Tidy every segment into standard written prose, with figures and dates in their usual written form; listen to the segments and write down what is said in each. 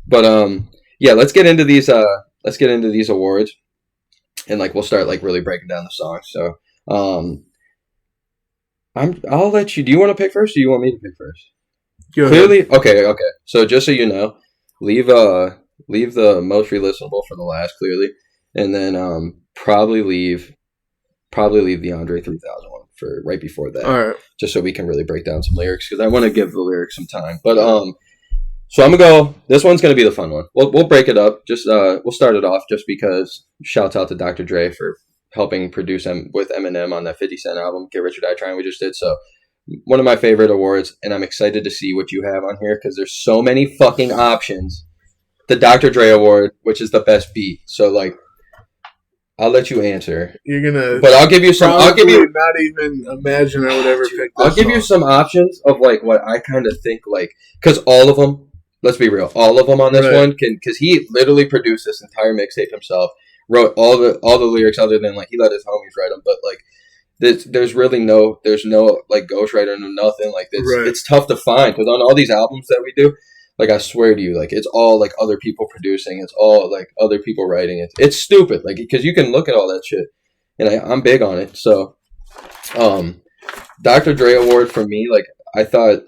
But yeah, let's get into these awards, and like we'll start like really breaking down the songs. So I'll let you. Do you want to pick first, or do you want me to pick first? Clearly, okay. So just so you know, leave the most relistenable for the last, clearly, and then probably leave the Andre 3000 one for right before that. All right. Just so we can really break down some lyrics, because I want to give the lyrics some time. But so I'm gonna go. This one's gonna be the fun one. We'll break it up. Just we'll start it off just because. Shouts out to Dr. Dre for helping produce with Eminem on that 50 Cent album, Get Rich or Die Trying, we just did. So one of my favorite awards, and I'm excited to see what you have on here because there's so many fucking options. The Dr. Dre Award, which is the best beat. So like, I'll let you answer. You're gonna, but I'll give you some. I'll give you not even imagine I would ever pick. I'll give you some options of like what I kind of think like, because all of them. Let's be real, all of them on this one can, because he literally produced this entire mixtape himself. Wrote all the lyrics other than like he let his homies write them, but like there's no like ghostwriter, no nothing like this. Right. It's tough to find because on all these albums that we do, like I swear to you, like it's all like other people producing, it's all like other people writing it. It's stupid, like because you can look at all that shit, and I'm big on it. So, Dr. Dre Award for me, like I thought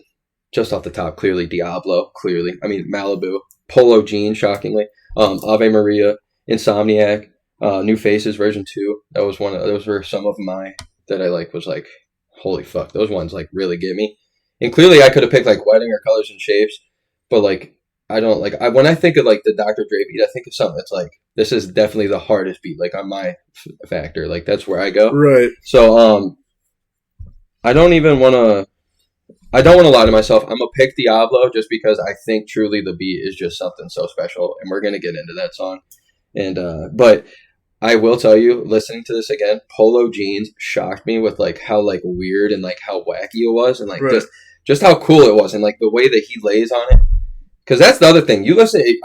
just off the top, clearly Diablo, Malibu, Polo Jean, shockingly, Ave Maria. Insomniac, New Faces version 2. Those were some of my that I like was like, holy fuck, those ones like really get me. And clearly I could have picked like Wedding or Colors and Shapes, but like I don't like when I think of like the Dr. Dre beat, I think of something that's like this is definitely the hardest beat like on my factor. Like that's where I go. Right. So I don't want to lie to myself. I'm gonna pick Diablo just because I think truly the beat is just something so special, and we're gonna get into that song. And but I will tell you, listening to this again, Polo Jeans shocked me with like how like weird and like how wacky it was, and like just how cool it was, and like the way that he lays on it. Because that's the other thing.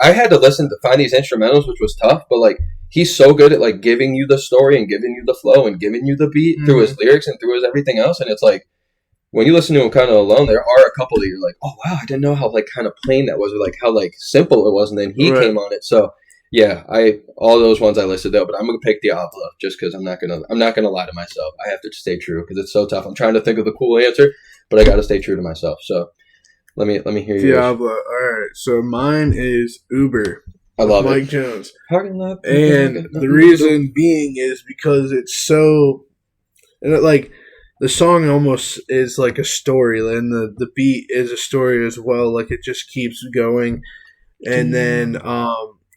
I had to listen to find these instrumentals, which was tough, but like he's so good at like giving you the story and giving you the flow and giving you the beat through his lyrics and through his everything else. And it's like when you listen to him kind of alone, there are a couple that you're like, oh wow, I didn't know how like kind of plain that was, or like how like simple it was, and then he came on it. So. Yeah, all those ones I listed though, but I'm gonna pick Diablo just because I'm not gonna lie to myself. I have to stay true because it's so tough. I'm trying to think of the cool answer, but I got to stay true to myself. So let me hear yours. Diablo. All right, so mine is Uber. I love Mike it. Jones. Parking lot. And the reason being is because it's so, and like the song almost is like a story, and the beat is a story as well. Like it just keeps going, and then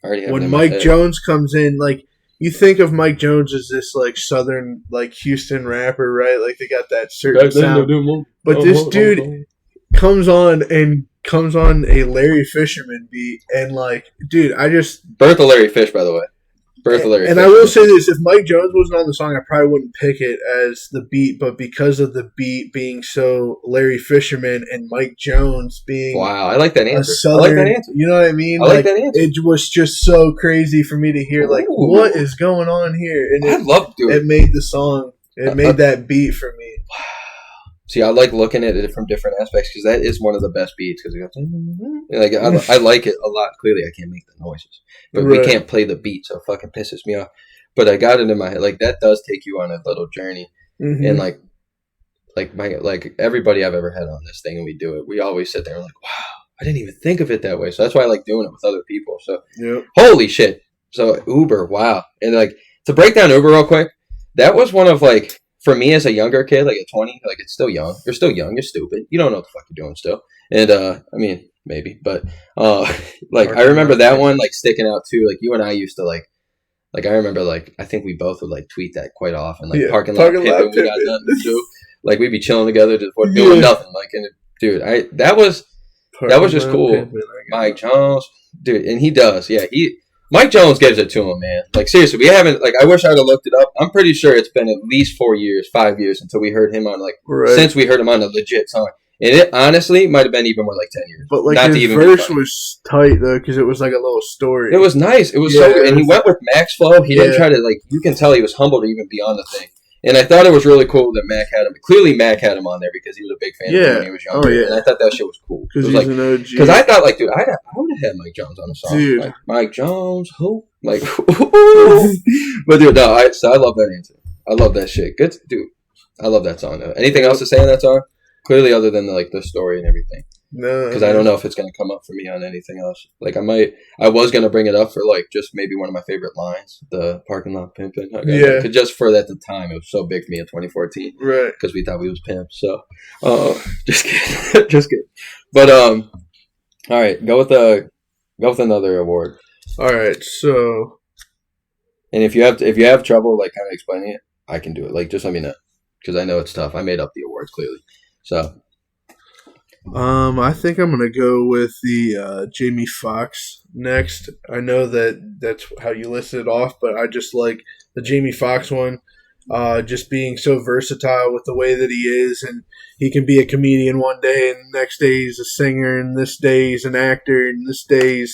when Mike Jones comes in, like you think of Mike Jones as this like southern like Houston rapper, right? Like they got that certain sound. But this dude comes on a Larry Fisherman beat, and like, dude, I just birth of Larry Fish, by the way. And I will say this: if Mike Jones wasn't on the song, I probably wouldn't pick it as the beat. But because of the beat being so Larry Fisherman and Mike Jones being I like that answer. Southern, I like that answer. You know what I mean? I like that answer. It was just so crazy for me to hear. Like, what is going on here? And I love doing it. It made the song. It made that beat for me. Wow. See, I like looking at it from different aspects because that is one of the best beats. Because like I like it a lot. Clearly, I can't make the noises, but we can't play the beat, so it fucking pisses me off. But I got it in my head. Like that does take you on a little journey, and like everybody I've ever had on this thing, and we do it. We always sit there and like, wow, I didn't even think of it that way. So that's why I like doing it with other people. So holy shit. So Uber, wow, and like to break down Uber real quick, that was one of like. For me as a younger kid, like at 20, like it's still young. You're still young. You're stupid. You don't know what the fuck you're doing still. And I mean, maybe, but like I remember that one like sticking out too. Like you and I used to like I remember like I think we both would like tweet that quite often. Like parking lot pimping, we got nothing to do. Like we'd be chilling together just doing nothing. Like and dude, that was just cool. Pimping, Mike Jones, dude, and he does. Yeah, Mike Jones gives it to him, man. Like, seriously, we haven't, like, I wish I would have looked it up. I'm pretty sure it's been at least 4 years, 5 years until we heard him on, like, since we heard him on a legit song. And it, honestly, might have been even more like 10 years. But, like, his verse was tight, though, because it was, like, a little story. It was nice. It was so good. And he went with Max Flow. He didn't try to, like, you can tell he was humble to even be on the thing. And I thought it was really cool that Mac had him. Clearly, Mac had him on there because he was a big fan of him when he was younger. And I thought that shit was cool. Because he's like, an OG. Because I thought, like, dude, I would had Mike Jones on a song. Dude. Like, Mike Jones, who? Like, but dude, no, I love that answer. I love that shit. Good, dude. I love that song. Though. Anything else to say on that song? Clearly, other than like the story and everything. No, because I don't know if it's gonna come up for me on anything else. Like I was gonna bring it up for like just maybe one of my favorite lines, the parking lot pimping. Yeah. Cause just for at the time, it was so big for me in 2014. Right. Because we thought we was pimps. So, just kidding, just kidding. But all right, go with another award. All right, so. And if you have trouble like kind of explaining it, I can do it. Like just let me know, because I know it's tough. I made up the awards clearly, so. I think I'm gonna go with the Jamie Foxx next. I know that's how you listed it off, but I just like the Jamie Foxx one. Just being so versatile with the way that he is, and he can be a comedian one day, and the next day he's a singer, and this day he's an actor, and this day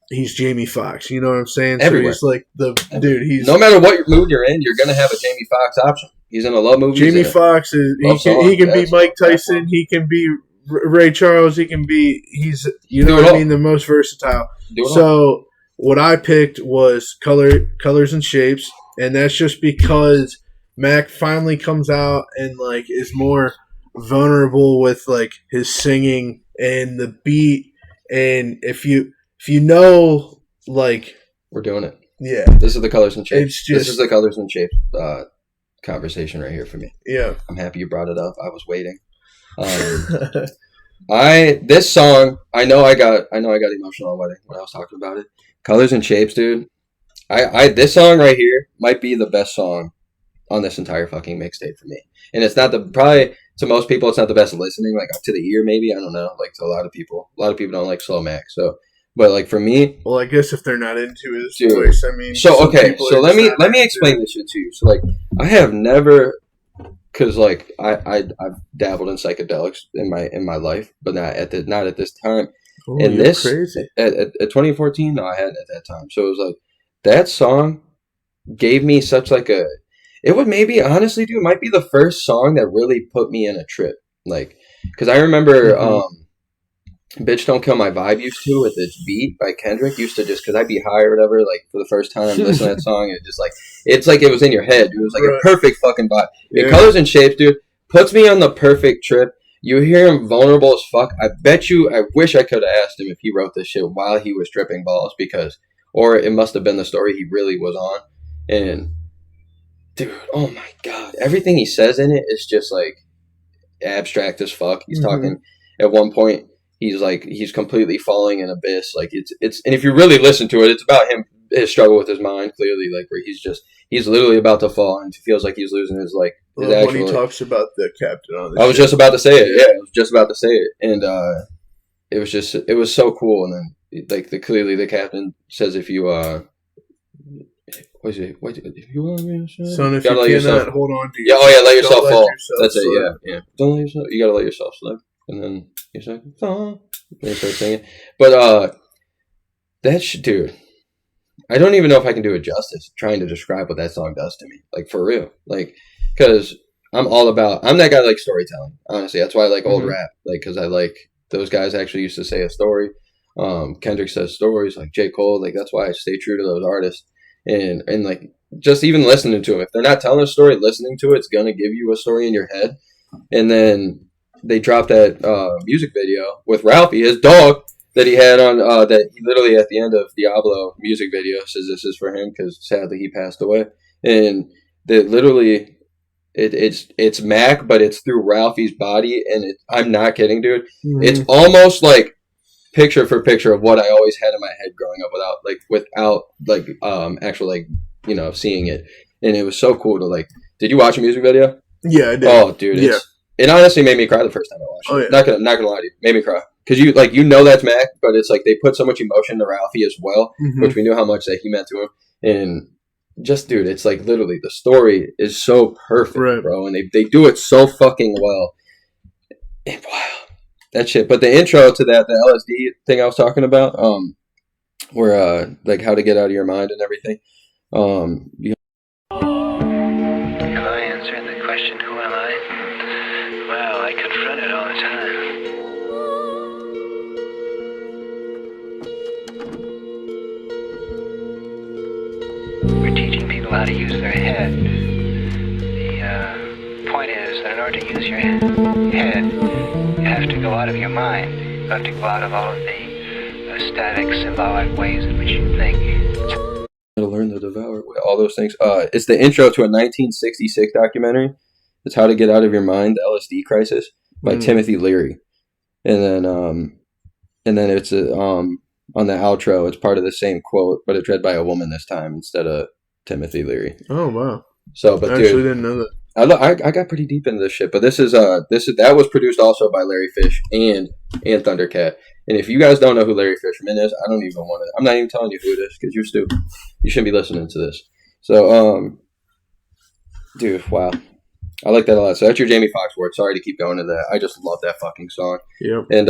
he's Jamie Foxx. You know what I'm saying? Everywhere. So he's like dude. He's no matter what mood you're in, you're gonna have a Jamie Foxx option. He's in a love movie. Jamie Foxx is he can be Mike Tyson. He can be Ray Charles. He can be you know what I mean, the most versatile. So what I picked was colors and shapes, and that's just because Mac finally comes out and like is more vulnerable with like his singing and the beat, and if you know, like, we're doing it. Yeah, this is the colors and shapes. This is the colors and shapes conversation right here for me. Yeah, I'm happy you brought it up. I was waiting. This song, I know I got emotional when I was talking about it. Colors and shapes, dude. This song right here might be the best song on this entire fucking mixtape for me. And it's not probably to most people it's not the best listening, like up to the ear maybe, I don't know, like to a lot of people. A lot of people don't like Slow Mac, so but like for me, well, I guess if they're not into his voice, I mean, so okay, so let me explain this shit to you. So like I have never, because like I've dabbled in psychedelics in my life, but not at this time. Oh, and this crazy. At 2014, no, I hadn't at that time. So it was like that song gave me such like a. It would maybe honestly, dude, it might be the first song that really put me in a trip. Like, because I remember, "Bitch Don't Kill My Vibe" used to with its beat by Kendrick used to just because I'd be high or whatever. Like for the first time listening to that song, it just like it's like it was in your head. Dude. It was like a perfect fucking vibe. Yeah. Colors and shapes, dude, puts me on the perfect trip. You hear him vulnerable as fuck. I wish I could have asked him if he wrote this shit while he was tripping balls or it must have been the story he really was on. And dude, oh my god, everything he says in it is just like abstract as fuck. He's talking at one point. He's completely falling in abyss. Like it's and if you really listen to it, it's about his struggle with his mind. Clearly, like where he's literally about to fall and he feels like he's losing his like. When he talks about the captain on the I was just about to say it. Yeah, I was just about to say it, and it was so cool. And then like clearly the captain says if you if you want me to son, if you cannot hold on to yourself, let yourself fall. That's it. Yeah. Don't let yourself. You gotta let yourself slip, and then you say, "Oh," and you start singing. But dude, I don't even know if I can do it justice trying to describe what that song does to me. Like for real, like because I'm that guy that likes storytelling. Honestly, that's why I like old rap. Like because I like those guys actually used to say a story. Kendrick says stories like J. Cole. Like that's why I stay true to those artists. And like just even listening to them, if they're not telling a story, listening to it's gonna give you a story in your head. And then they dropped that music video with Ralphie, his dog, that he had on that he literally at the end of Diablo music video says this is for him because sadly he passed away. And that literally it's Mac, but it's through Ralphie's body, and I'm not kidding, dude. It's almost like picture for picture of what I always had in my head growing up without actual like seeing it, and it was so cool to like. Did you watch a music video? Yeah, I did. Oh, dude, it honestly made me cry the first time I watched it. Oh, yeah. Not gonna lie to you, made me cry because that's Mac, but it's like they put so much emotion to Ralphie as well, which we knew how much that he meant to him, and just dude, it's like literally the story is so perfect, bro, and they do it so fucking well. And wow. That shit, but the intro to the LSD thing I was talking about, where like how to get out of your mind and everything. Have I answered the question, who am I? Well, I confront it all the time. how to use their head. The point is that in order to use your head, you have to go out of your mind. You have to go out of all of the static, symbolic ways in which you think. To learn to devour, all those things. It's the intro to a 1966 documentary. It's How to Get Out of Your Mind, the LSD Crisis, by Timothy Leary. And then it's on the outro, it's part of the same quote, but it's read by a woman this time instead of Timothy Leary. Oh wow! So, but I actually didn't know that. I got pretty deep into this shit, but that was produced also by Larry Fish and Thundercat. And if you guys don't know who Larry Fisherman is, I don't even want to. I'm not even telling you who it is because you're stupid. You shouldn't be listening to this. So, dude, wow. I like that a lot. So that's your Jamie Foxx award. Sorry to keep going to that. I just love that fucking song. Yep. And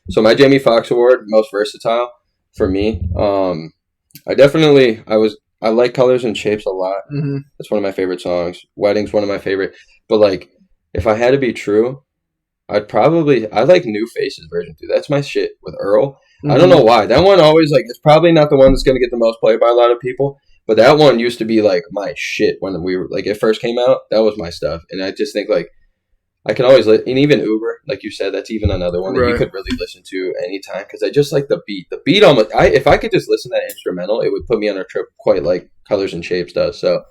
so my Jamie Foxx award, most versatile for me. I like Colors and Shapes a lot. Mm-hmm. That's one of my favorite songs. Wedding's one of my favorite. But like, if I had to be true, I like New Faces version 2. That's my shit with Earl. Mm-hmm. I don't know why. That one always like, it's probably not the one that's gonna get the most play by a lot of people. But that one used to be like my shit when we were like it first came out. That was my stuff, and I just think like I can always and even Uber, like you said, that's even another one that you could really listen to anytime because I just like the beat. The beat almost. If I could just listen to that instrumental, it would put me on a trip quite like Colors and Shapes does. So,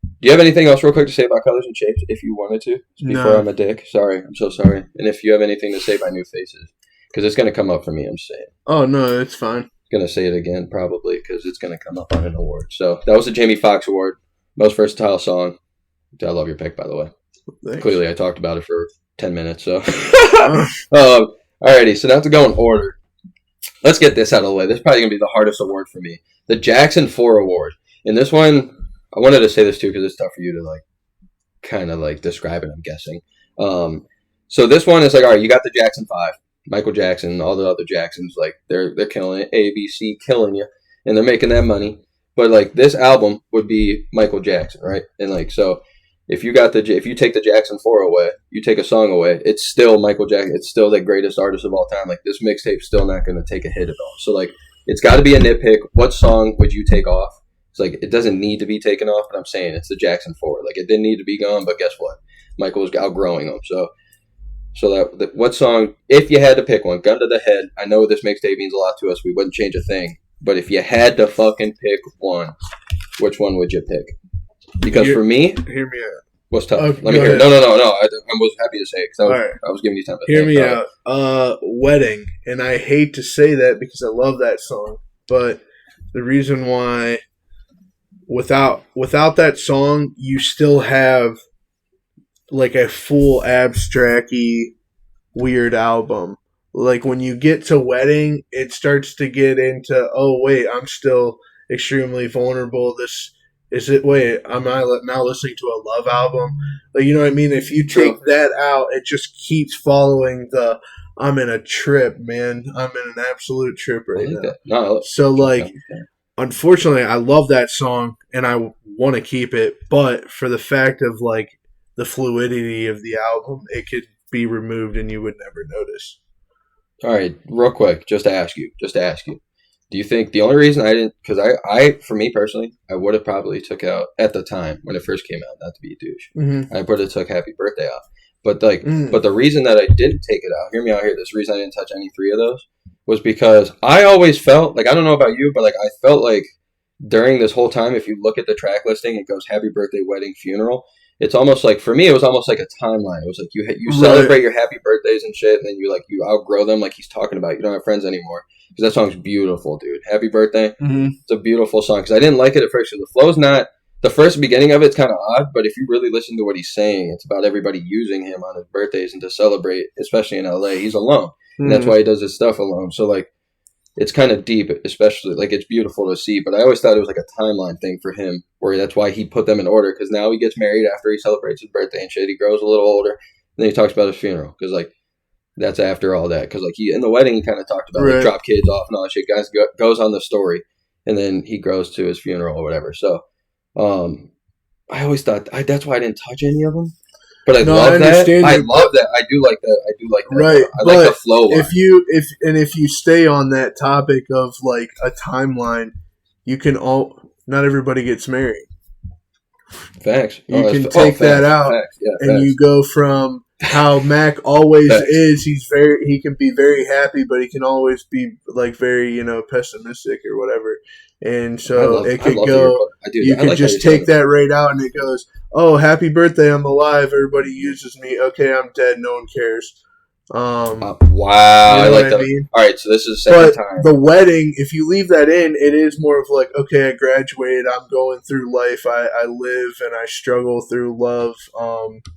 do you have anything else real quick to say about Colors and Shapes? If you wanted to, before I'm a dick. Sorry, I'm so sorry. And if you have anything to say about New Faces, because it's gonna come up for me. I'm saying. Oh no, it's fine. Gonna say it again probably because it's gonna come up on an award. So that was the Jamie Foxx award, most versatile song. I love your pick, by the way. Thanks. Clearly, I talked about it for 10 minutes. So, alrighty. So now to go in order. Let's get this out of the way. This is probably gonna be the hardest award for me. The Jackson 4 Award. And this one, I wanted to say this too because it's tough for you to like, kind of like describe it. I'm guessing. So this one is like, all right, you got the Jackson 5. Michael Jackson, all the other Jacksons, like they're killing it. ABC killing you, and they're making that money. But like this album would be Michael Jackson, right? And like so, if you take the Jackson 4 away, you take a song away, it's still Michael Jackson. It's still the greatest artist of all time. Like this mixtape's still not going to take a hit at all. So like it's got to be a nitpick. What song would you take off? It's like it doesn't need to be taken off, but I'm saying it's the Jackson 4. Like it didn't need to be gone, but guess what? Michael was outgrowing them. So that what song, if you had to pick one, gun to the head, I know this mixtape means a lot to us. We wouldn't change a thing. But if you had to fucking pick one, which one would you pick? Because for me, hear me out. What's tough? Let me hear it. No. I was happy to say it because I was giving you time to hear me out. Wedding. And I hate to say that because I love that song. But the reason why, without that song, you still have like a full abstract-y weird album. Like when you get to Wedding, it starts to get into, oh wait, I'm still extremely vulnerable. I'm now listening to a love album. Like, you know what I mean? If you take that out, it just keeps following I'm in a trip, man. I'm in an absolute trip right now. No, so like, unfortunately, I love that song and I want to keep it, but for the fact of like the fluidity of the album, it could be removed and you would never notice. All right, real quick, just to ask you. Do you think the only reason I didn't, because I, for me personally, I would have probably took out at the time when it first came out, not to be a douche, I would have took Happy Birthday off. But but the reason that I didn't take it out, hear me out here, this reason I didn't touch any three of those was because I always felt, like, I don't know about you, but like I felt like during this whole time, if you look at the track listing, it goes Happy Birthday, Wedding, Funeral. It's almost like, for me, it was almost like a timeline. It was like you celebrate your happy birthdays and shit, and then you outgrow them, like he's talking about. You don't have friends anymore. Because that song's beautiful, dude. Happy Birthday. It's a beautiful song. Because I didn't like it at first. Because the flow's not, the first beginning of it's kind of odd, but if you really listen to what he's saying, it's about everybody using him on his birthdays and to celebrate, especially in LA. He's alone. And that's why he does his stuff alone. So, like, it's kind of deep, especially, like, it's beautiful to see. But I always thought it was like a timeline thing for him, where that's why he put them in order. Because now he gets married after he celebrates his birthday and shit. He grows a little older. And then he talks about his funeral. Because, like, that's after all that. Because, like, in the wedding, he kind of talked about, like, drop kids off and all that shit. Guys goes on the story. And then he grows to his funeral or whatever. So, I always thought, that's why I didn't touch any of them. But I love that. I love that. I do like that. Right. I like the flow line. If you stay on that topic of, like, a timeline, not everybody gets married. Facts. You can take that out, and you go from how Mac always is. He can be very happy, but he can always be like very pessimistic or whatever. And so it could go. You could just take that right out, and it goes, "Oh, happy birthday! I'm alive. Everybody uses me. Okay, I'm dead. No one cares." Wow, you know I like that. mean? All right, so this is the second time. The wedding, if you leave that in, it is more of like, okay, I graduated. I'm going through life. I live and I struggle through love.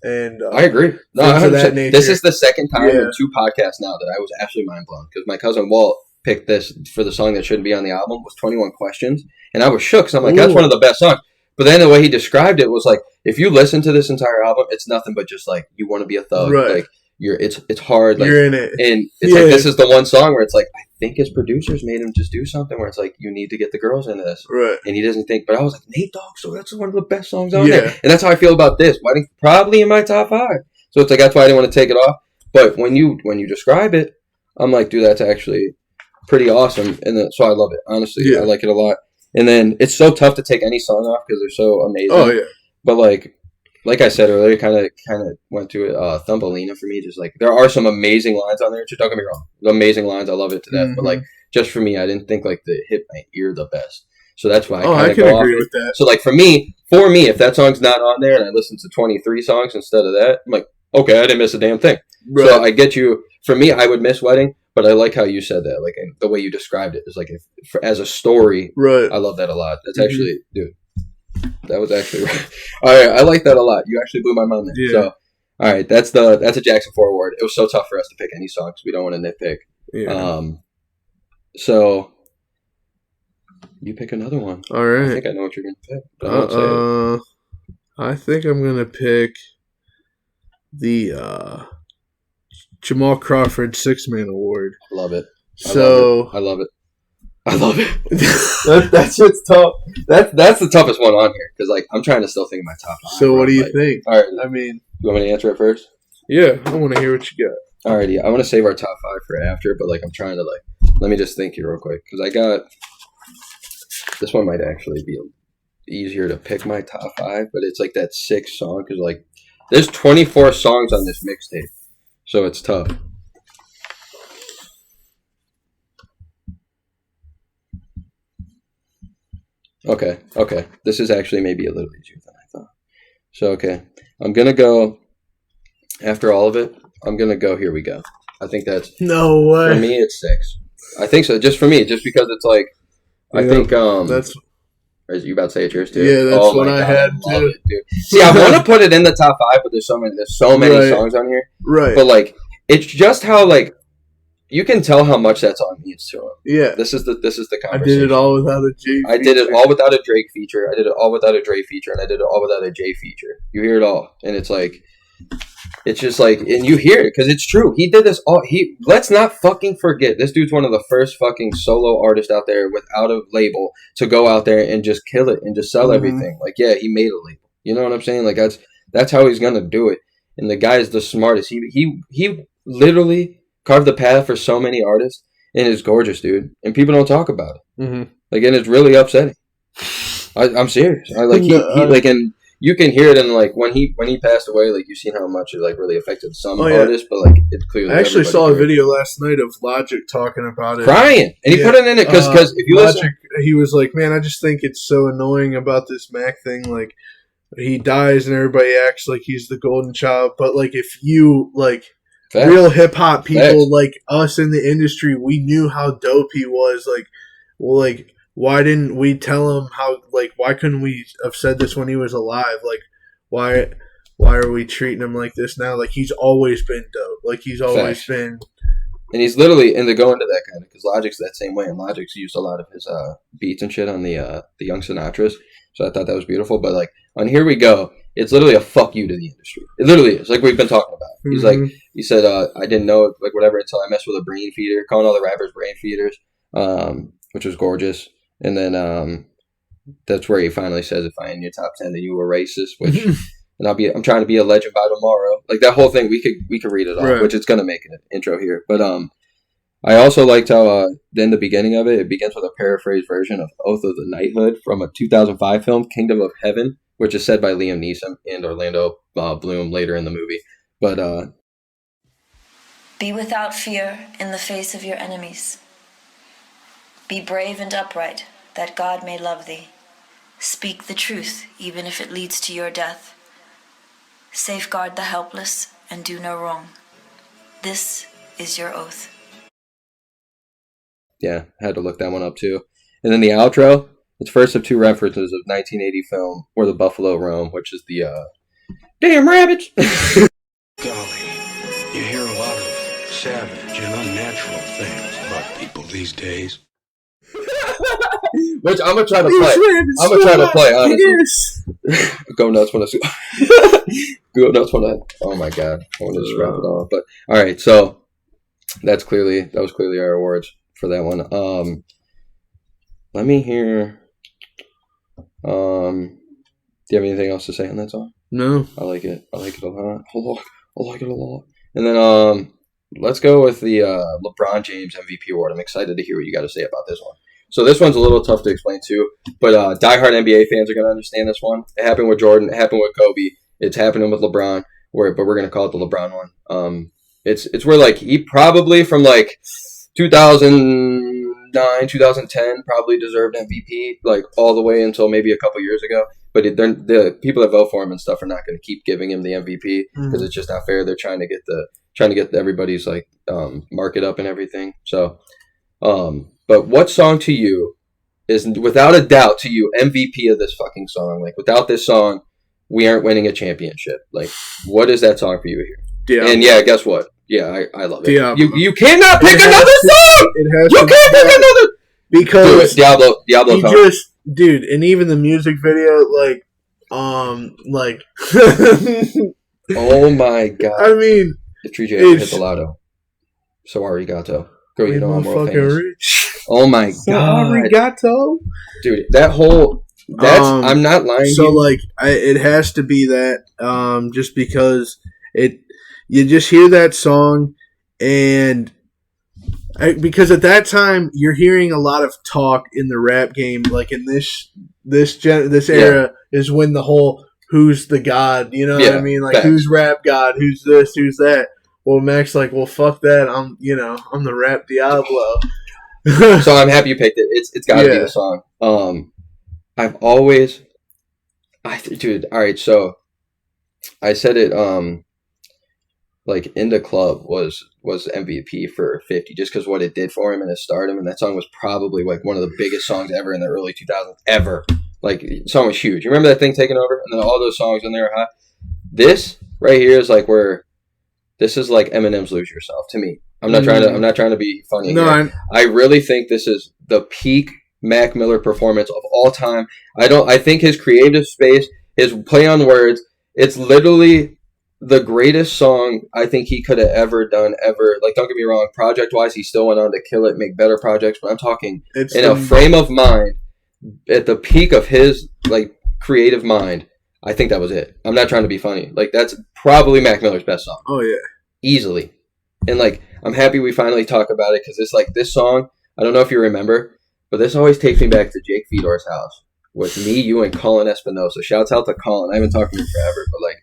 And I agree. No, that nature. This is the second time in 2 podcasts now that I was absolutely mind blown because my cousin Walt picked this for the song that shouldn't be on the album was 21 Questions, and I was shook. So I'm like, that's one of the best songs. But then the way he described it was like, if you listen to this entire album, it's nothing but just like you want to be a thug, right. Like it's hard, like you're in it, and it's like this is the one song where it's like I think his producers made him just do something where it's like you need to get the girls into this, right? And he doesn't think. But I was like Nate Dogg, so that's one of the best songs on there, and that's how I feel about this. Wedding probably in my top 5. So it's like that's why I didn't want to take it off. But when you describe it, I'm like, dude, that's actually pretty awesome, and so I love it. Honestly, I like it a lot. And then it's so tough to take any song off because they're so amazing. Oh yeah. But like I said earlier, kind of went to it. Thumbelina for me, just like there are some amazing lines on there. Don't get me wrong, amazing lines. I love it to death. Mm-hmm. But like just for me, I didn't think like the hit my ear the best. So that's why I can agree with that. So like for me, if that song's not on there and I listen to 23 songs instead of that, I'm like, okay, I didn't miss a damn thing. Right. So I get you. For me, I would miss Wedding, but I like how you said that. Like and the way you described it is like as a story. Right. I love that a lot. That's actually, dude. That was actually right. All right, I like that a lot. You actually blew my mind there. Yeah. So, all right, that's a Jackson 4 award. It was so tough for us to pick any songs. We don't want to nitpick. Yeah. So you pick another one. All right. I think I know what you're gonna pick. But I won't say it. I think I'm gonna pick the Jamal Crawford 6-Man award. I love it. I love it. That shit's tough. That's the toughest one on here because like I'm trying to still think of my top 5. So what do you think? All right, I mean, you want me to answer it first? Yeah, I want to hear what you got. Alrighty, I want to save our top 5 for after, but like I'm trying to let me just think here real quick because I got this one might actually be easier to pick my top 5, but it's like that 6 song because like there's 24 songs on this mixtape, so it's tough. Okay. This is actually maybe a little easier than I thought. So, okay. I'm going to go, after all of it, I'm going to go, here we go. I think that's, no way. For me, it's 6. I think so, just for me, just because it's like, I think, that's, are you about to say it's yours too? Yeah, that's what I had too. It, dude. See, I want to put it in the top 5, but there's so many songs on here. Right. But like, it's just how like, you can tell how much that song means to him. Yeah. This is the conversation. I did it all without a J feature. I did it all without a Drake feature. I did it all without a Dre feature. And I did it all without a J feature. You hear it all. And it's like, it's just like, and you hear it because it's true. He did this all. Let's not fucking forget. This dude's one of the first fucking solo artists out there without a label to go out there and just kill it and just sell everything. Like, yeah, he made a label. You know what I'm saying? Like, that's how he's going to do it. And the guy is the smartest. He literally carved the path for so many artists, and it's gorgeous, dude. And people don't talk about it. Mm-hmm. Like, and it's really upsetting. I'm serious. And you can hear it in like when he passed away. Like you've seen how much it like really affected some artists, but like it clearly. I actually saw a video last night of Logic talking about it, crying, and he put it in it because if you Logic, listen, he was like, "Man, I just think it's so annoying about this Mac thing. Like, he dies and everybody acts like he's the golden child, but like if you like." Facts. Real hip hop people Facts. Like us in the industry, we knew how dope he was. Like, well, like why didn't we tell him how? Like, why couldn't we have said this when he was alive? Like, why are we treating him like this now? Like, he's always been dope. Like, he's always Facts. Been. And he's literally and to go into that kind of because Logic's that same way, and Logic's used a lot of his beats and shit on the Young Sinatras. So I thought that was beautiful. But like on Here We Go. It's literally a fuck you to the industry. It literally is, like we've been talking about. He's like, he said, I didn't know, like whatever, until I messed with a brain feeder, calling all the rappers brain feeders, which was gorgeous. And then that's where he finally says, if I am in your top 10, then you were racist, which, and I'm trying to be a legend by tomorrow. Like that whole thing, we could read it all, which it's going to make an intro here. But I also liked how in the beginning of it begins with a paraphrased version of Oath of the Knighthood from a 2005 film, Kingdom of Heaven, which is said by Liam Neeson and Orlando Bloom later in the movie. But be without fear in the face of your enemies. Be brave and upright, that God may love thee. Speak the truth, even if it leads to your death. Safeguard the helpless and do no wrong. This is your oath. Yeah, had to look that one up too. And then the outro, it's first of two references of 1980 film Where the Buffalo Roam, which is the damn rabbits. Golly, you hear a lot of savage and unnatural things about people these days. Which I'm gonna try to play. I'm gonna try to play, honestly. Go nuts when I go nuts when I. Oh my god, I want to just wrap it off. But all right, so that was clearly our awards for that one. Let me hear. Do you have anything else to say on that song? No. I like it. I like it a lot. I like it a lot. And then let's go with the LeBron James MVP award. I'm excited to hear what you got to say about this one. So this one's a little tough to explain too, but diehard NBA fans are going to understand this one. It happened with Jordan. It happened with Kobe. It's happening with LeBron. But we're going to call it the LeBron one. It's where like he probably from like 2009, 2010 probably deserved MVP like all the way until maybe a couple years ago. But the people that vote for him and stuff are not going to keep giving him the MVP because it's just not fair. They're trying to get everybody's like market up and everything. So. But what song to you is, without a doubt, to you, MVP of this fucking song? Like, without this song, we aren't winning a championship. Like, what is that song for you here? Diablo. And yeah, guess what? Yeah, I love it. Diablo. You cannot pick another song! You can't pick another! Because Diablo you just, dude, and even the music video, like, oh my god. I mean, if Tree J ever hit the lotto, so arigato. Girl, you know I'm more famous. Rich. Oh my god. Arigato. Dude, I'm not lying. So like it has to be that just because you just hear that song and because at that time you're hearing a lot of talk in the rap game, like in this era is when the whole who's the god, you know what I mean? Like who's rap god, who's this, who's that. Well, Mac's like, well, fuck that. I'm the rap Diablo. So I'm happy you picked it. It's got to be the song. I've always, dude. All right, so I said it. Like In the Club was MVP for 50 just because what it did for him and his stardom, and that song was probably like one of the biggest songs ever in the early 2000s ever. Like the song was huge. You remember that thing taking over, and then all those songs in there are hot. This right here is like where. This is like Eminem's "Lose Yourself" to me. I'm not trying to be funny. No, I really think this is the peak Mac Miller performance of all time. I think his creative space, his play on words, it's literally the greatest song I think he could have ever done ever. Like, don't get me wrong, project wise, he still went on to kill it, make better projects. But I'm talking a frame of mind at the peak of his like creative mind. I think that was it. I'm not trying to be funny. Like, that's probably Mac Miller's best song. Oh, yeah. Easily. And, like, I'm happy we finally talk about it because it's like this song, I don't know if you remember, but this always takes me back to Jake Fedor's house with me, you, and Colin Espinosa. Shouts out to Colin. I haven't talked to him forever, but, like,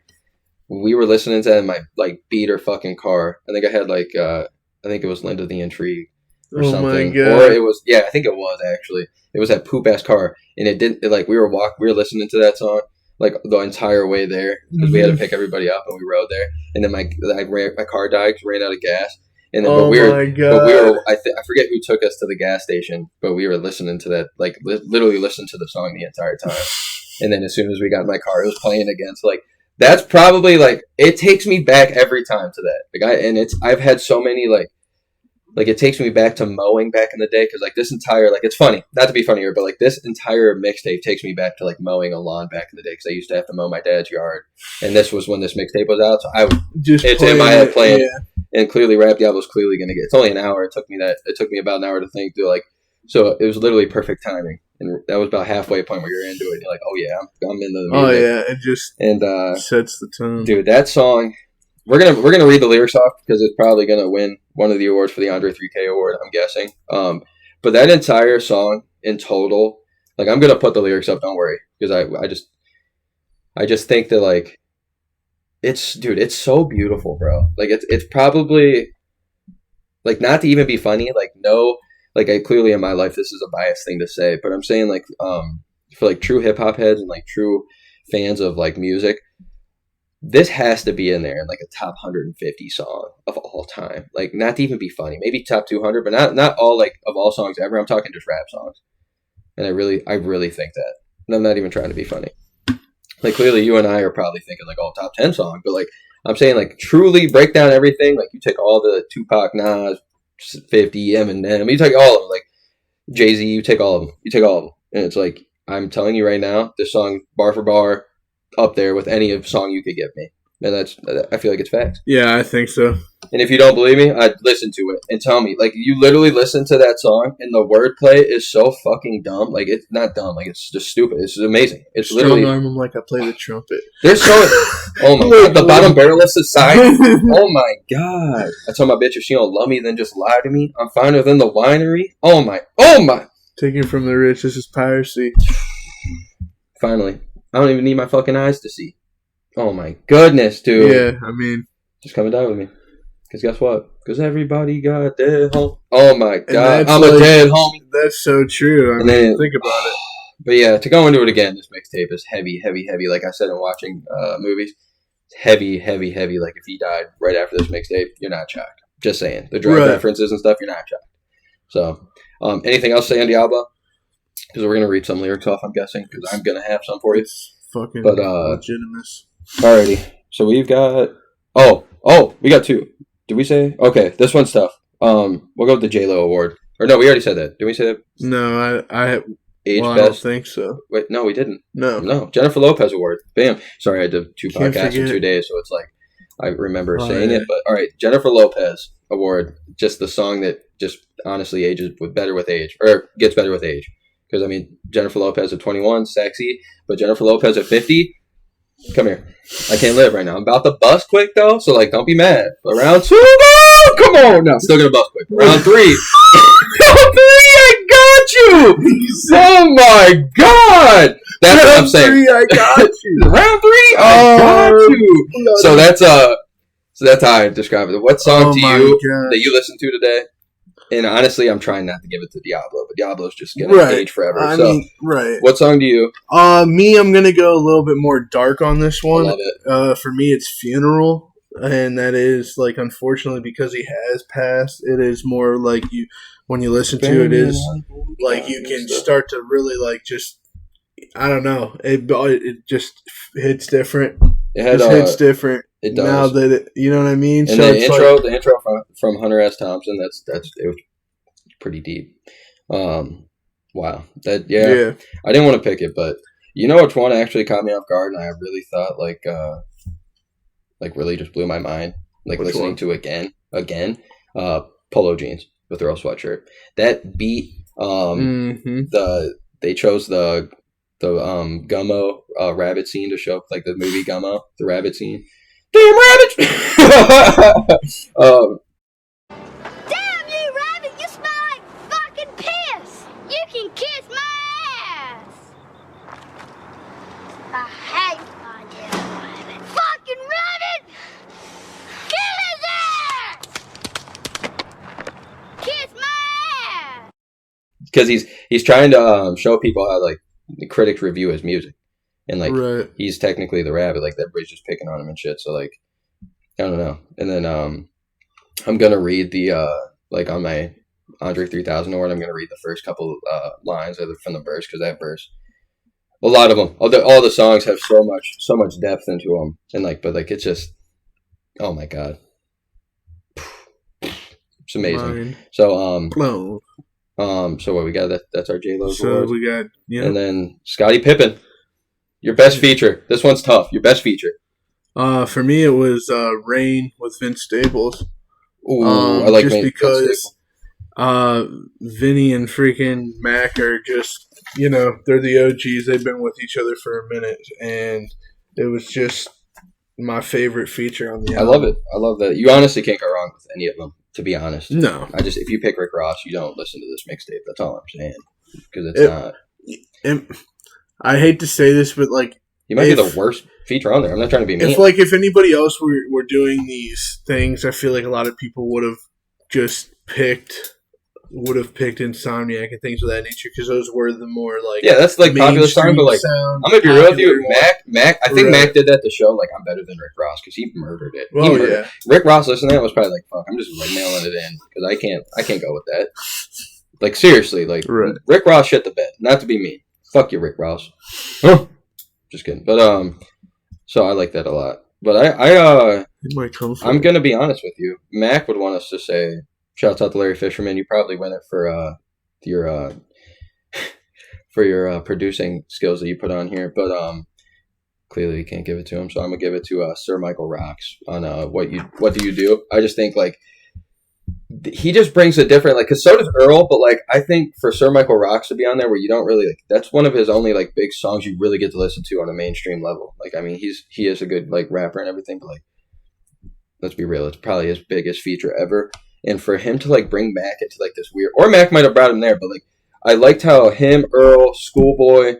we were listening to that in my, like, beater fucking car. I think I had, like, I think it was Linda the Intrigue or something. My God. Or it was, I think it was, actually. It was that poop-ass car. And we were listening to that song. Like the entire way there because we had to pick everybody up and we rode there, and then my car died because ran out of gas, and then I forget who took us to the gas station, but we were listening to that literally listened to the song the entire time, and then as soon as we got in my car, it was playing again. So like that's probably like it takes me back every time to that. I've had so many like it takes me back to mowing back in the day because like this entire it's funny not to be funny here, but like this entire mixtape takes me back to like mowing a lawn back in the day because I used to have to mow my dad's yard, and this was when this mixtape was out, so it's in my head playing, and clearly Rap Diablo's clearly gonna get. It's only an hour. It took me about an hour to think through so it was literally perfect timing, and that was about halfway point where you're into it. And you're like, oh yeah, I'm into the music. Oh yeah, it just sets the tone, dude. That song. We're gonna read the lyrics off because it's probably gonna win one of the awards for the Andre 3K award, I'm guessing. But that entire song in total, like I'm gonna put the lyrics up. Don't worry, because I just think that like it's so beautiful, bro. Like it's probably like not to even be funny. Like no, like I clearly in my life this is a biased thing to say, but I'm saying like for like true hip hop heads and like true fans of like music, this has to be in there in like a top 150 song of all time. Like not to even be funny, maybe top 200, but not all like of all songs ever. I'm talking just rap songs, and I really think that. And I'm not even trying to be funny. Like clearly you and I are probably thinking like all top 10 song, but like I'm saying like truly break down everything. Like you take all the Tupac, Nas, 50, Eminem, you take all of them. Like Jay-Z, you take all of them. And it's like I'm telling you right now, this song bar for bar up there with any of song you could give me. And I feel like it's facts. Yeah, I think so. And if you don't believe me, I'd listen to it and tell me. Like, you literally listen to that song, and the wordplay is so fucking dumb. Like, it's not dumb. Like, it's just stupid. It's amazing. It's literally... Strong arm him like I play the trumpet. There's so... Oh, my God. The bottom barrelless aside. Oh, my God. I told my bitch if she don't love me, then just lie to me. I'm finer than the winery. Oh, my. Taking from the rich, this is piracy. Finally. I don't even need my fucking eyes to see. Oh, my goodness, dude. Yeah, I mean... Just come and die with me. Because guess what? Because everybody got dead home. Oh, my God. I'm like, a dead homie. That's so true. I mean, think about it. But yeah, to go into it again, this mixtape is heavy, heavy, heavy. Like I said in watching movies, heavy, heavy, heavy. Like if he died right after this mixtape, you're not shocked. Just saying. The drug references and stuff, you're not shocked. So, anything else to say on Diablo? Because we're going to read some lyrics off, I'm guessing, because I'm going to have some for you. It's fucking legitimate. Alrighty. So we've got... Oh, we got two. Did we say? Okay, this one's tough. We'll go with the J-Lo award. Or no, we already said that. Did we say that? No, I Age best? I don't think so. Wait, no, we didn't. No. Jennifer Lopez award. Bam. Sorry, I did 2 podcasts in 2 days, so it's like I remember saying it. But all right, Jennifer Lopez award. Just the song that just honestly ages better with age, or gets better with age. Because I mean, Jennifer Lopez at 21, sexy, but Jennifer Lopez at 50. Come here. I can't live right now. I'm about to bust quick, though, so, like, don't be mad. But round 2, no! Come on! No, still gonna bust quick. Round 3. Round 3, I got you! Oh, my God! That's what I'm saying. Round 3, I got you. Round 3, I got you! So that's how I describe it. What song that you listen to today? And honestly, I'm trying not to give it to Diablo, but Diablo's just going to age forever. I mean, what song do you? Me, I'm going to go a little bit more dark on this one. I love it. For me, it's Funeral, and that is, like, unfortunately, because he has passed, it is more like when you listen to it, is like you can start to really, like, just, I don't know, it just hits different. It hits different. It does. Now that you know what I mean. And so the intro from Hunter S. Thompson, it was pretty deep. Wow. Yeah. I didn't want to pick it, but you know which one actually caught me off guard, and I really thought like really just blew my mind. Like listening to it again. Polo jeans with Earl sweatshirt. That beat. They chose the Gummo rabbit scene to show, like the movie Gummo, the rabbit scene. Damn rabbits! Damn you, rabbit! You smell like fucking piss! You can kiss my ass! I hate my damn rabbit. Fucking rabbit! Kill his ass! Kiss my ass! Because he's trying to show people how like the critics review his music. And, like, he's technically the rabbit. Like, everybody's just picking on him and shit. So, like, I don't know. And then I'm going to read the, like, on my Andre 3000 award, I'm going to read the first couple lines from the verse. Because that verse, a lot of them, all the songs have so much depth into them. And, like, but, like, it's just, oh, my God. It's amazing. So, so what we got? That's our J-Lo award. So we got, And then Scottie Pippen. Your best feature. This one's tough. Your best feature. For me, it was Rain with Vince Staples. Ooh, I like just because Vinny and freaking Mac are just, they're the OGs. They've been with each other for a minute, and it was just my favorite feature on the album. I love it. I love that. You honestly can't go wrong with any of them, to be honest. No. If you pick Rick Ross, you don't listen to this mixtape. That's all I'm saying. Because it's not. I hate to say this, but, like, He might be the worst feature on there. I'm not trying to be mean. If anybody else were doing these things, I feel like a lot of people would have just picked Insomniac and things of that nature because those were the more like that's like popular song. But like, I'm gonna be real with you, Mac. I think Mac did that to show like I'm better than Rick Ross because he murdered it. Rick Ross listening to that was probably like, fuck, I'm just like mailing it in because I can't go with that. Like seriously, like Rick Ross shit the bed. Not to be mean. Fuck you, Rick Ross. Just kidding. But so I like that a lot. But I'm gonna be honest with you. Mac would want us to say, shouts out to Larry Fisherman. You probably win it for your producing skills that you put on here. But clearly you can't give it to him, so I'm gonna give it to Sir Michael Rocks on what do you do. I just think like he just brings a different like because so does Earl, but like I think for Sir Michael Rocks to be on there where you don't really like that's one of his only like big songs you really get to listen to on a mainstream level. Like I mean he is a good like rapper and everything, but like let's be real, it's probably his biggest feature ever. And for him to like bring Mac into like this weird, or Mac might have brought him there, but like I liked how him, Earl, Schoolboy,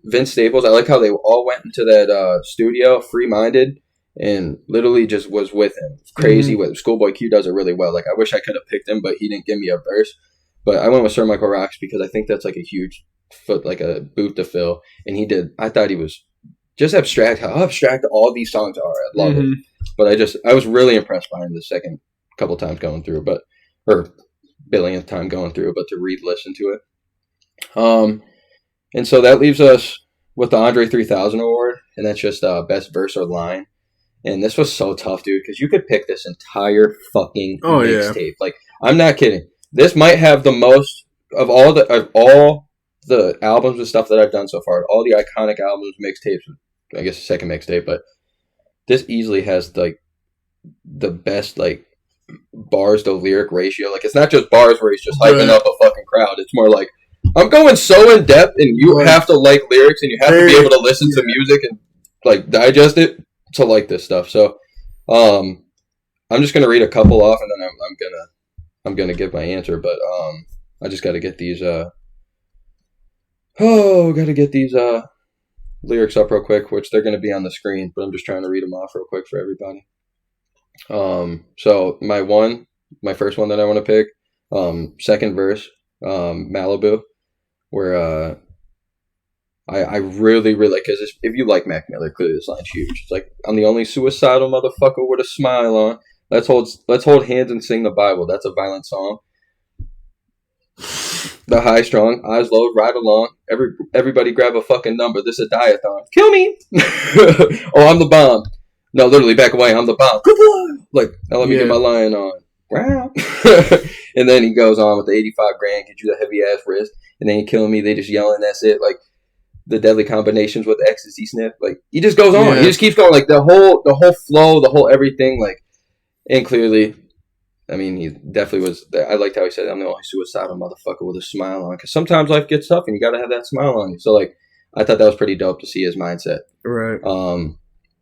Vince Staples, I like how they all went into that studio free-minded and literally just was with him. Crazy with Schoolboy Q does it really well. Like I wish I could have picked him, but he didn't give me a verse. But I went with Sir Michael Rocks because I think that's like a huge like a boot to fill. And he did. I thought he was just abstract. How abstract all these songs are. I love it. But I was really impressed by him the second couple times going through, or billionth time going through, but to re-listen to it. And so that leaves us with the Andre 3000 award, and that's just best verse or line. And this was so tough, dude, because you could pick this entire fucking mixtape. Like, I'm not kidding. This might have the most of all the albums and stuff that I've done so far. All the iconic albums, mixtapes. I guess the second mixtape, but this easily has like the best like bars to lyric ratio. Like, it's not just bars where he's just hyping up a fucking crowd. It's more like I'm going so in depth, and you have to like lyrics, and you have to be able to listen to music and like digest it to like this stuff. So I'm just gonna read a couple off, and then I'm gonna give my answer. But I just gotta get these lyrics up real quick, which they're gonna be on the screen, but I'm just trying to read them off real quick for everybody. So my first one that I want to pick, second verse, Malibu, where I really like, because if you like Mac Miller, clearly this line's huge. It's like, I'm the only suicidal motherfucker with a smile on. Let's hold hands and sing the Bible. That's a violent song. The high strong, eyes low, ride along. Everybody grab a fucking number. This is a diathon. Kill me. Oh, I'm the bomb. No, literally back away. I'm the bomb. Like, now let me get my line on. Wow. And then he goes on with the 85 grand, get you the heavy ass wrist, and then you kill me. They just yelling. That's it. Like, the deadly combinations with the ecstasy sniff. Like, he just goes on. He just keeps going. Like, the whole flow, the whole everything. Like, and clearly, I mean, he definitely was. I liked how he said, I'm the only suicidal motherfucker with a smile on. Because sometimes life gets tough, and you got to have that smile on you. So, like, I thought that was pretty dope to see his mindset. Right.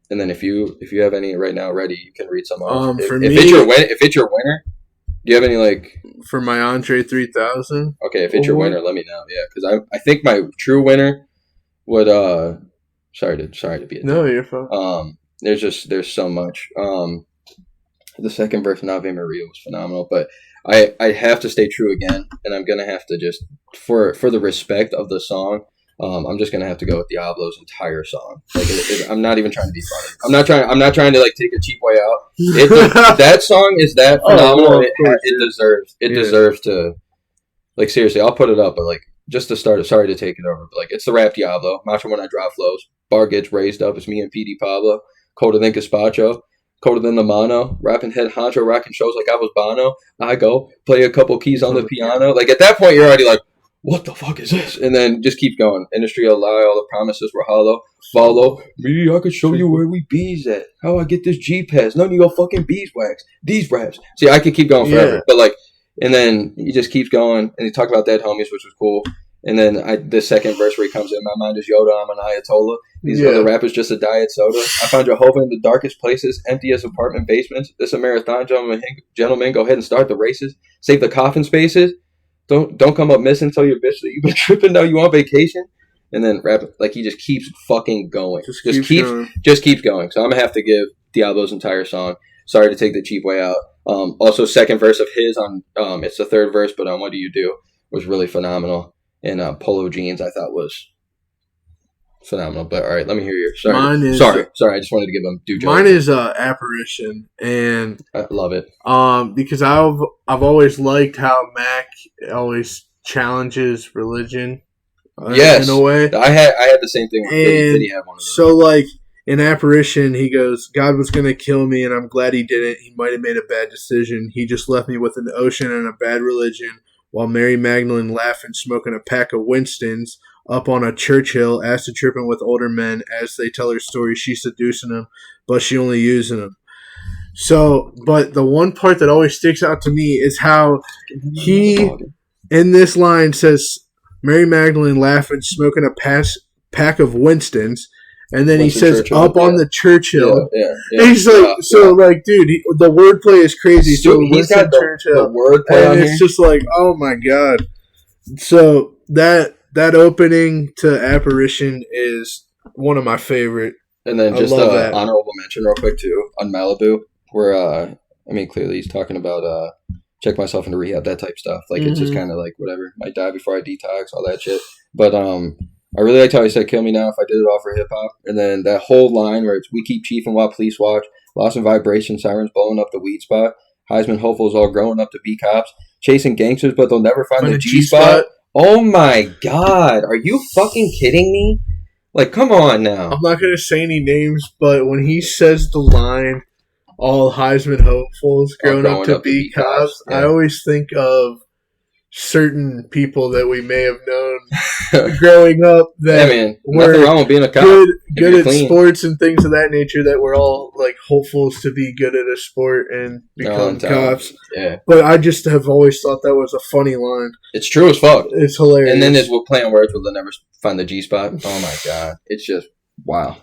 And then if you have any right now ready, you can read some off. If it's your winner, do you have any like for my Andre 3000? Okay, if it's your winner, let me know. Yeah, because I think my true winner would sorry to be a no, you're fine. There's so much. The second verse, Ave Maria, was phenomenal, but I have to stay true again, and I'm gonna have to just for the respect of the song. I'm just gonna have to go with Diablo's entire song. Like, I'm not even trying to be funny. I'm not trying to like take a cheap way out. That song is that phenomenal. It deserves to, like, seriously. I'll put it up, but like, just to start. Sorry to take it over, but like, it's the rap Diablo. Macho when I drop flows. Bar gets raised up. It's me and PD Pablo. Colder than Gazpacho. Colder than the mono. Rapping head honcho. Rocking shows like I was Bono. I go play a couple keys on the piano. Like, at that point, you're already like, what the fuck is this? And then just keep going. Industry a lie, all the promises were hollow. Follow me, I could show you where we bees at. How I get this G-Pass. None of your fucking beeswax. These raps. See, I could keep going forever. But like, and then he just keeps going. And he talked about Dead Homies, which was cool. And then the second verse where he comes in, my mind is Yoda, I'm an Ayatollah. These other rappers just a diet soda. I found Jehovah in the darkest places, empty as apartment basements. This a marathon, gentlemen, go ahead and start the races. Save the coffin spaces. Don't come up missing. Tell your bitch that you've been tripping. Now you on vacation. and then rap. Like, he just keeps fucking going. Just keeps going. So I'm gonna have to give Diablo's entire song. Sorry to take the cheap way out. Also, second verse of his on it's the third verse, but on What Do You Do was really phenomenal. And Polo Jeans I thought was phenomenal. But all right, let me hear yours. Sorry. I just wanted to give him due justice. Mine is Apparition, and I love it. Because I've always liked how Mac always challenges religion. Yes, in a way. I had the same thing with Did he have one of those? So, like, in Apparition, he goes, God was going to kill me, and I'm glad he didn't. He might have made a bad decision. He just left me with an ocean and a bad religion, while Mary Magdalene laughing, smoking a pack of Winstons up on a church hill, acid tripping with older men. As they tell her story, she's seducing them, but she only using them. So, but the one part that always sticks out to me is how he, in this line, says, Mary Magdalene laughing, smoking a pack of Winstons, and then he says, Churchill, up on the Churchill. Yeah. And he's like, like, dude, the wordplay is crazy. So he's got the wordplay on it's just like, oh my God. So that opening to Apparition is one of my favorite. And then just an honorable mention real quick, too, on Malibu, where, clearly he's talking about check myself into rehab, that type stuff. Like, it's just kind of like, whatever, might die before I detox, all that shit. But I really liked how he said, kill me now if I did it all for hip-hop. And then that whole line where it's, we keep chiefing while police watch, lost in vibration, sirens blowing up the weed spot, Heisman hopefuls all growing up to be cops, chasing gangsters, but they'll never find the G-spot. Oh, my God. Are you fucking kidding me? Like, come on now. I'm not going to say any names, but when he says the line, all Heisman hopefuls growing up to be cops, yeah. I always think of certain people that we may have known growing up that nothing wrong with being a cop. Good at clean. Sports and things of that nature, that we're all like hopefuls to be good at a sport and become cops. Yeah. But I just have always thought that was a funny line. It's true as fuck. It's hilarious. And then we'll play on words where they'll never find the G-spot. Oh my God. It's just, wow.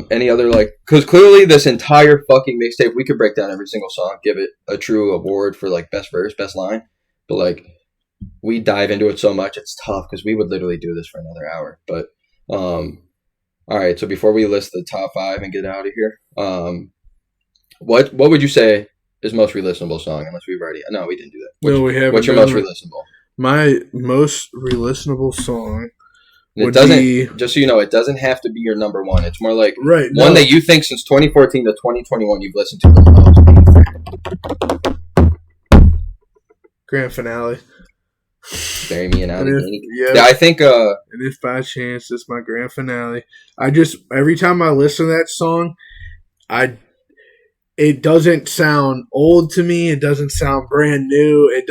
Any other, like, because clearly this entire fucking mixtape, we could break down every single song, give it a true award for like best verse, best line. But, like, we dive into it so much, it's tough because we would literally do this for another hour. But, all right, so before we list the top 5 and get out of here, what would you say is most relistenable song? Unless we've already... No, we didn't do that. We haven't. What's your most relistenable? My most relistenable song would be... Just so you know, it doesn't have to be your number one. It's more like one that you think since 2014 to 2021 you've listened to the most. Grand Finale. Bury me in Allegheny. Yeah, I think... and if by chance, it's my grand finale. Every time I listen to that song, it doesn't sound old to me. It doesn't sound brand new. It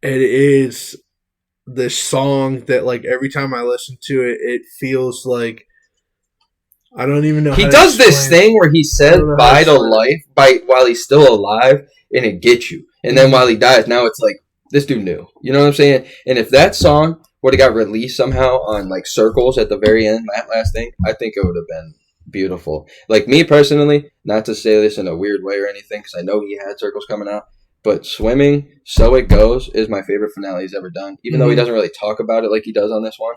is this song that, like, every time I listen to it, it feels like, I don't even know. He does this thing where he says bye to life while he's still alive, and it gets you. And then while he dies, now it's like, this dude knew. You know what I'm saying? And if that song would have got released somehow on, like, Circles at the very end, that last thing, I think it would have been beautiful. Like, me personally, not to say this in a weird way or anything, because I know he had Circles coming out, but Swimming, So It Goes is my favorite finale he's ever done. Even though he doesn't really talk about it like he does on this one.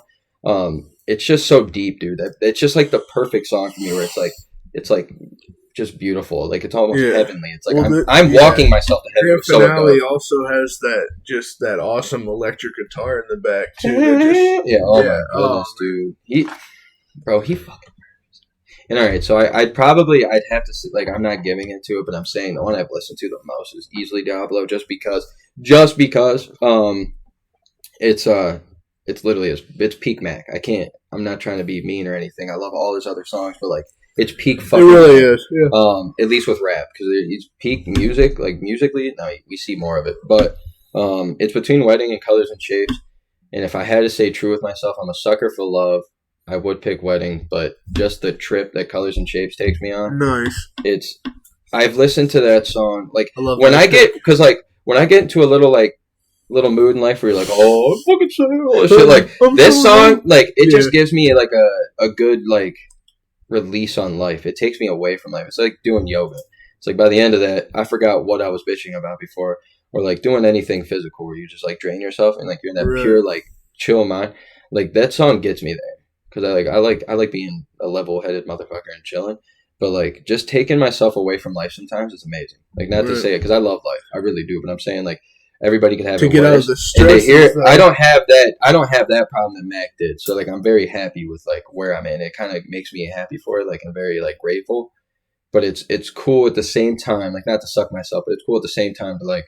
It's just so deep, dude. It's just, like, the perfect song for me where it's like just beautiful. Like, it's almost heavenly. It's like I'm walking myself to heaven. The finale also has that awesome electric guitar in the back too. My goodness, dude. He fucking. And all right, so I'd have to say, like, I'm not giving it to it, but I'm saying the one I've listened to the most is easily Diablo, just because it's literally it's peak Mac. I'm not trying to be mean or anything. I love all his other songs, but, like, it's peak fucking. It really is, yeah. At least with rap, because it's peak music. Like, musically, now we see more of it. But it's between Wedding and Colors and Shapes. And if I had to say true with myself, I'm a sucker for love. I would pick Wedding, but just the trip that Colors and Shapes takes me on. Nice. I've listened to that song. Like, when I get into a little mood in life where you're like, oh, I'm fucking saying all this shit. Like, this song, like, it just gives me, like, a good, like, release on life. It takes me away from life. It's like doing yoga. It's like by the end of that, I forgot what I was bitching about before, or like doing anything physical where you just like drain yourself and like you're in that pure like chill mind. Like that song gets me there because I like being a level-headed motherfucker and chilling. But like just taking myself away from life sometimes is amazing. Like not to say it because I love life, I really do. But I'm saying like everybody can have to it get worse. out of the stress. I don't have that problem that Mac did. So like I'm very happy with like where I'm in. It kind of makes me happy for it. Like I'm very like grateful. But it's cool at the same time. Like not to suck myself, but it's cool at the same time to like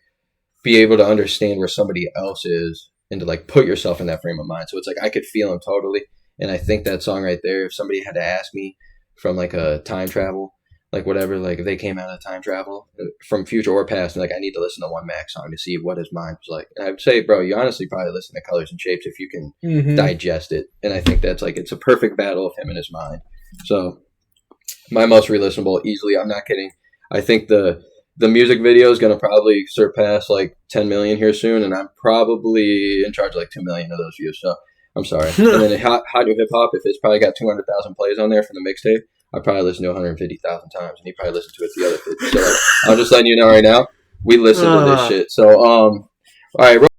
be able to understand where somebody else is and to like put yourself in that frame of mind. So it's like I could feel him totally. And I think that song right there, if somebody had to ask me from like a time travel, like whatever, like if they came out of time travel from future or past, and like I need to listen to one Mac song to see what his mind was like. And I'd say, bro, you honestly probably listen to Colors and Shapes if you can digest it. And I think that's like it's a perfect battle of him and his mind. So my most re-listenable, easily, I'm not kidding. I think the music video is going to probably surpass like 10 million here soon, and I'm probably in charge of like 2 million of those views. So I'm sorry. And then Hot New Hip Hop, if it's probably got 200,000 plays on there from the mixtape, I probably listened to 150,000 times, and he probably listened to it the other 50. So like, I'm just letting you know right now, we listen to this shit. So all right.